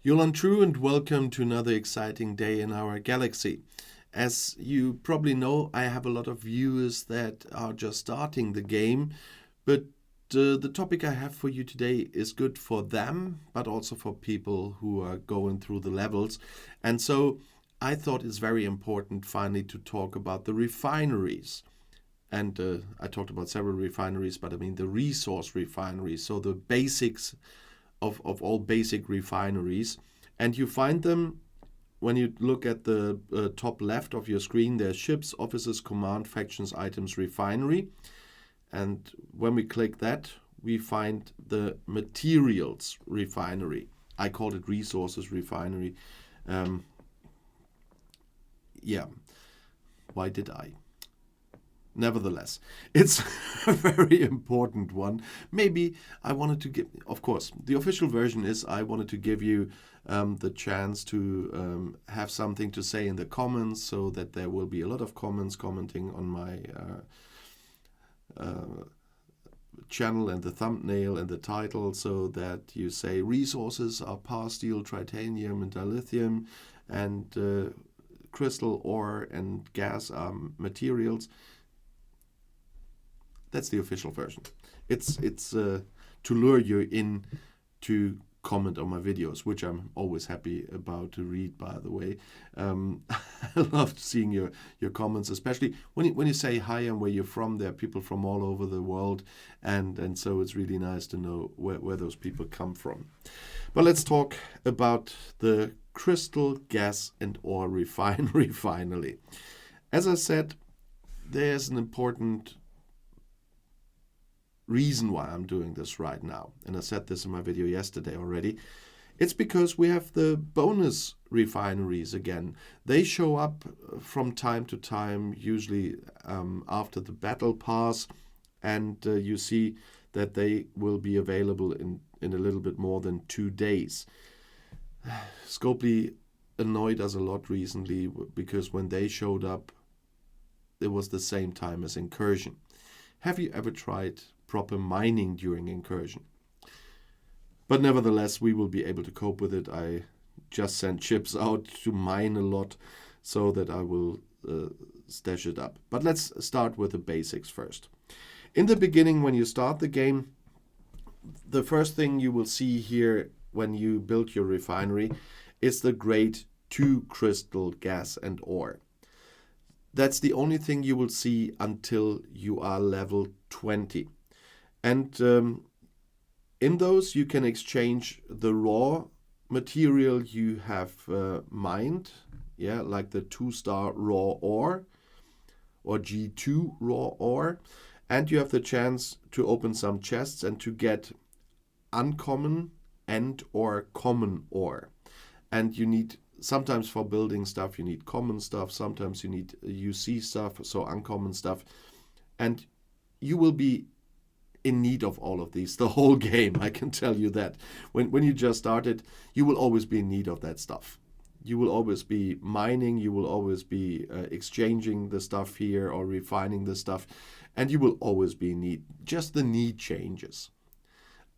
Yolan True and welcome to another exciting day in our galaxy. As you probably know, I have a lot of viewers that are just starting the game, but the topic I have for you today is good for them, but also for people who are going through the levels. And so I thought it's very important finally to talk about the refineries. And I talked about several refineries, but I mean the resource refineries, so the basics of all basic refineries. And you find them when you look at the top left of your screen. There's ships, offices, command, factions, items, refinery. And when we click that, we find the Materials Refinery. I called it Resources Refinery. Why did I? Nevertheless, it's a very important one. Maybe I wanted to give, of course, the official version is I wanted to give you the chance to have something to say in the comments, so that there will be a lot of comments commenting on my channel and the thumbnail and the title, so that you say resources are past steel, titanium and dilithium, and crystal, ore and gas are materials. That's the official version. It's to lure you in to comment on my videos, which I'm always happy about to read, by the way. I love seeing your comments, especially when you say hi and where you're from. There are people from all over the world, and so it's really nice to know where those people come from. But let's talk about the crystal, gas and ore refinery finally. As I said, there's an important reason why I'm doing this right now, and I said this in my video yesterday already. It's because we have the bonus refineries again. They show up from time to time, usually after the battle pass, and you see that they will be available in a little bit more than 2 days. Scopely annoyed us a lot recently because when they showed up, it was the same time as incursion. Have you ever tried proper mining during incursion? But nevertheless, we will be able to cope with it. I just sent ships out to mine a lot so that I will stash it up. But let's start with the basics first. In the beginning, when you start the game, the first thing you will see here when you build your refinery is the grade 2 crystal, gas and ore. That's the only thing you will see until you are level 20. And in those, you can exchange the raw material you have mined, like the 2-star raw ore or G2 raw ore. And you have the chance to open some chests and to get uncommon and or common ore. And you need, sometimes for building stuff, you need common stuff. Sometimes you need UC stuff, so uncommon stuff. And you will be in need of all of these the whole game, I can tell you that. When you just started, you will always be in need of that stuff. You will always be mining, you will always be exchanging the stuff here or refining the stuff, and you will always be in need. Just the need changes.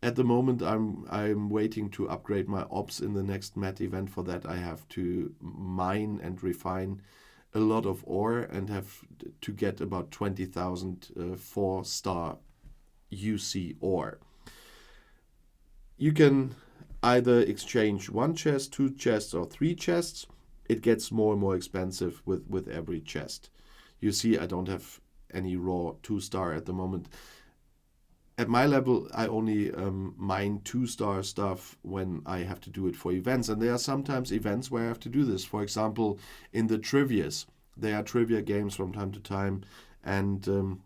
At the moment, I'm waiting to upgrade my ops in the next Met event. For that, I have to mine and refine a lot of ore and have to get about 20,000 4-star UC ore. You can either exchange 1 chest, 2 chests, or 3 chests. It gets more and more expensive with every chest. You see, I don't have any raw 2-star at the moment. At my level, I only mine 2-star stuff when I have to do it for events. And there are sometimes events where I have to do this. For example, in the trivias. There are trivia games from time to time. And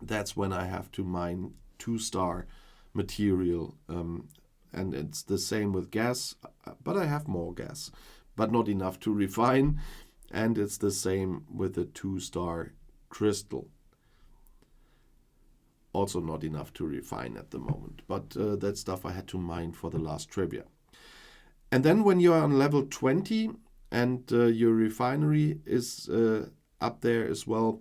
that's when I have to mine 2-star material. And it's the same with gas. But I have more gas. But not enough to refine. And it's the same with the 2-star crystal. Also not enough to refine at the moment. But that stuff I had to mine for the last trivia. And then when you are on level 20 and your refinery is up there as well,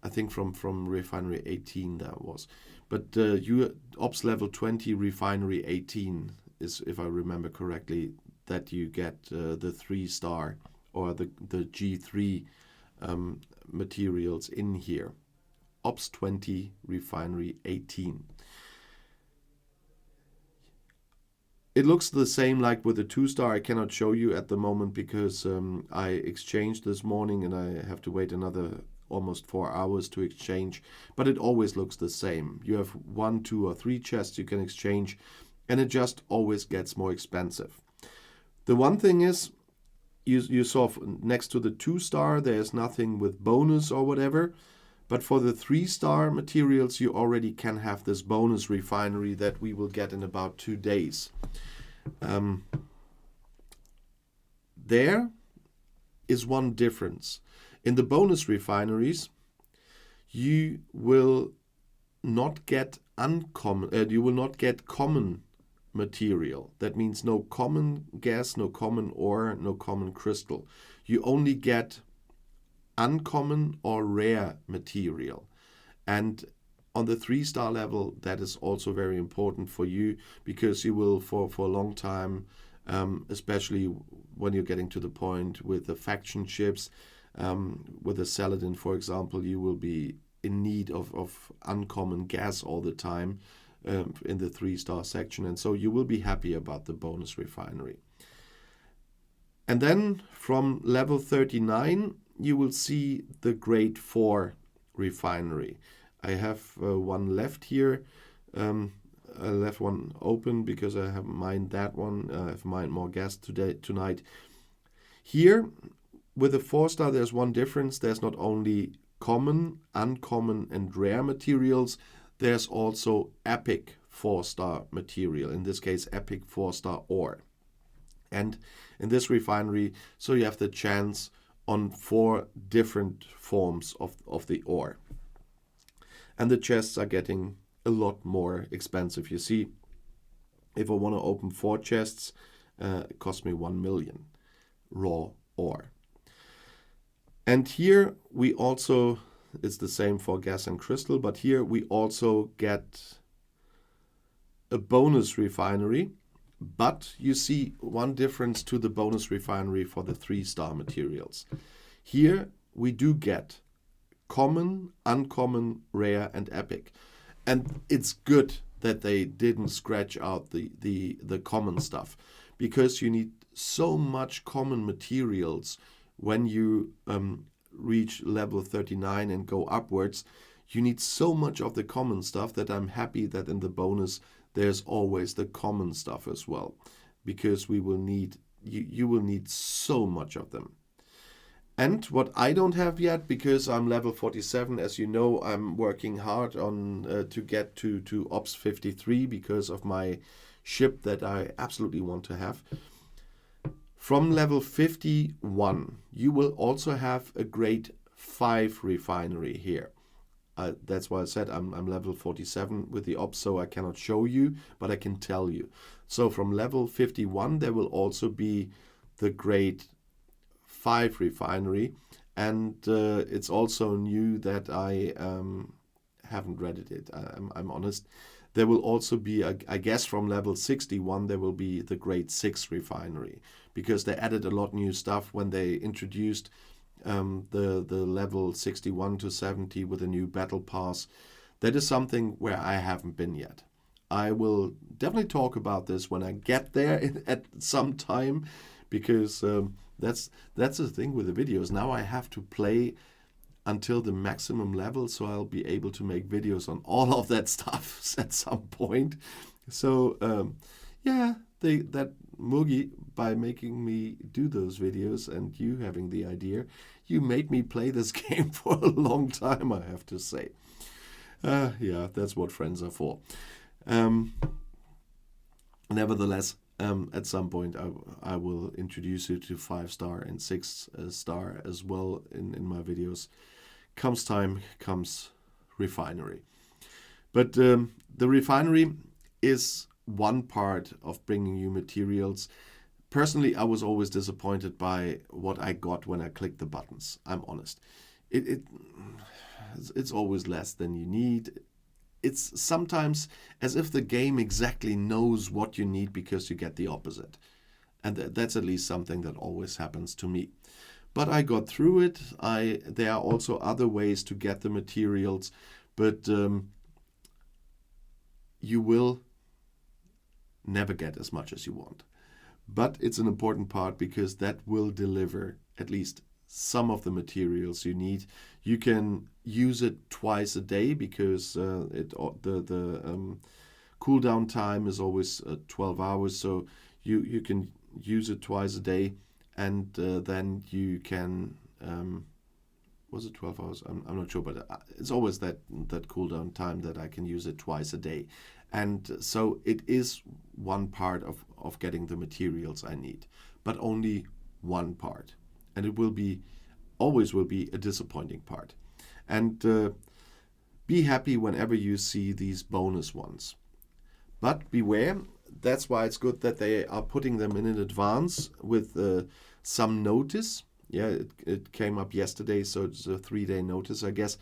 I think from refinery 18 that was. But you ops level 20, refinery 18 is, if I remember correctly, that you get the 3-star or the G3 materials in here. Ops 20, Refinery 18. It looks the same like with the 2-star. I cannot show you at the moment because I exchanged this morning and I have to wait another almost 4 hours to exchange. But it always looks the same. You have 1, 2, or 3 chests you can exchange, and it just always gets more expensive. The one thing is, you saw next to the 2-star, there's nothing with bonus or whatever. But for the 3-star materials, you already can have this bonus refinery that we will get in about 2 days. There is one difference. In the bonus refineries, you will not get common material. That means no common gas, no common ore, no common crystal. You only get uncommon or rare material. And on the 3-star level, that is also very important for you, because you will for a long time, especially when you're getting to the point with the faction ships, with the Saladin, for example, you will be in need of uncommon gas all the time in the 3-star section. And so you will be happy about the bonus refinery. And then from level 39, you will see the grade 4 refinery. I have one left here. I left one open because I haven't mined that one. I have mined more gas tonight. Here, with a 4-star, there's one difference. There's not only common, uncommon, and rare materials. There's also epic 4-star material. In this case, epic 4-star ore. And in this refinery, so you have the chance on 4 different forms of the ore. And the chests are getting a lot more expensive. You see, if I want to open 4 chests, it costs me 1 million raw ore. And here we also, it's the same for gas and crystal, but here we also get a bonus refinery. But you see one difference to the bonus refinery for the 3-star materials. Here we do get common, uncommon, rare, and epic. And it's good that they didn't scratch out the common stuff, because you need so much common materials when you reach level 39 and go upwards. You need so much of the common stuff that I'm happy that in the bonus there's always the common stuff as well, because we will need, you will need so much of them. And what I don't have yet, because I'm level 47, as you know, I'm working hard on to get to Ops 53 because of my ship that I absolutely want to have. From level 51, you will also have a grade 5 refinery here. That's why I said I'm level 47 with the ops, so I cannot show you, but I can tell you. So from level 51, there will also be the grade 5 refinery. And it's also new that I haven't read it. I'm honest. There will also be, I guess from level 61, there will be the grade 6 refinery, because they added a lot new stuff when they introduced the level 61 to 70 with a new battle pass. That is something where I haven't been yet. I will definitely talk about this when I get there at some time, because that's the thing with the videos. Now I have to play until the maximum level, so I'll be able to make videos on all of that stuff at some point. So yeah, that Mugi, by making me do those videos and you having the idea, you made me play this game for a long time, I have to say. Yeah, that's what friends are for. Nevertheless, at some point I will introduce you to 5-star and 6-star as well in my videos. Comes time, comes refinery. But the refinery is one part of bringing you materials. Personally, I was always disappointed by what I got when I clicked the buttons. I'm honest. It's always less than you need. It's sometimes as if the game exactly knows what you need, because you get the opposite. And that's at least something that always happens to me. But I got through it. There are also other ways to get the materials, but you will never get as much as you want. But it's an important part because that will deliver at least some of the materials you need. You can use it twice a day because the cooldown time is always 12 hours. So you can use it twice a day, and then you can. Was it 12 hours? I'm not sure, but it's always that cooldown time that I can use it twice a day. And so it is one part of getting the materials I need, but only one part. And it always will be a disappointing part. And be happy whenever you see these bonus ones. But beware, that's why it's good that they are putting them in advance with some notice. Yeah, it came up yesterday, so it's a 3-day notice, I guess.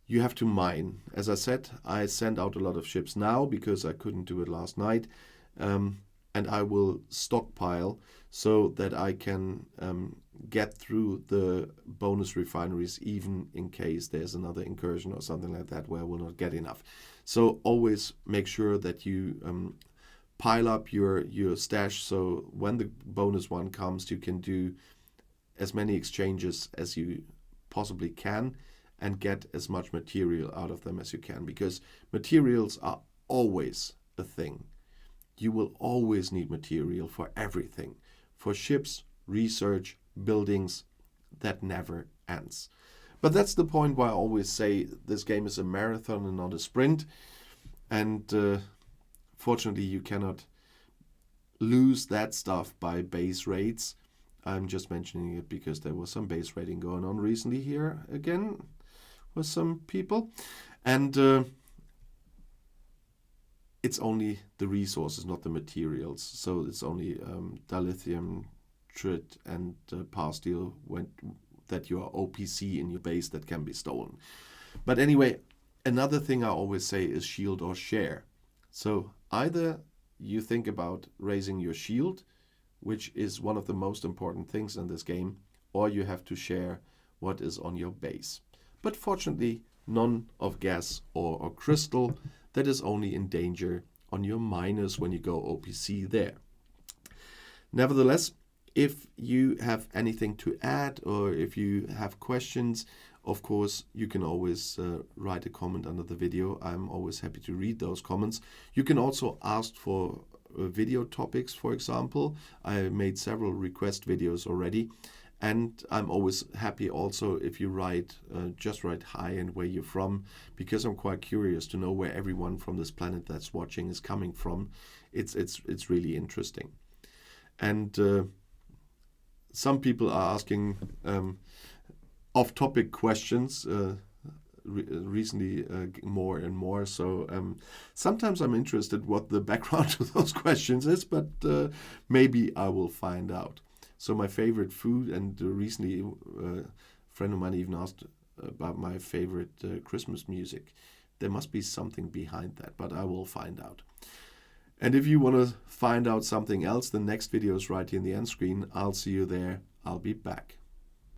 You have to mine. As I said, I send out a lot of ships now because I couldn't do it last night. And I will stockpile so that I can get through the bonus refineries, even in case there's another incursion or something like that where I will not get enough. So always make sure that you pile up your stash, so when the bonus one comes, you can do as many exchanges as you possibly can and get as much material out of them as you can, because materials are always a thing. You will always need material for everything, for ships, research, buildings. That never ends. But that's the point why I always say this game is a marathon and not a sprint. And fortunately, you cannot lose that stuff by base rates. I'm just mentioning it because there was some base rating going on recently here again with some people. And it's only the resources, not the materials. So it's only dilithium, trit, and pasteel that you are OPC in your base that can be stolen. But anyway, another thing I always say is shield or share. So either you think about raising your shield, which is one of the most important things in this game, or you have to share what is on your base. But fortunately, none of gas or crystal. That is only in danger on your miners when you go OPC there. Nevertheless, if you have anything to add or if you have questions, of course, you can always write a comment under the video. I'm always happy to read those comments. You can also ask for video topics, for example. I made several request videos already. And I'm always happy also if you just write hi and where you're from, because I'm quite curious to know where everyone from this planet that's watching is coming from. It's really interesting. And some people are asking off-topic questions recently more and more. So sometimes I'm interested what the background to those questions is, but maybe I will find out. So my favorite food, and recently a friend of mine even asked about my favorite Christmas music. There must be something behind that, but I will find out. And if you want to find out something else, the next video is right here in the end screen. I'll see you there. I'll be back.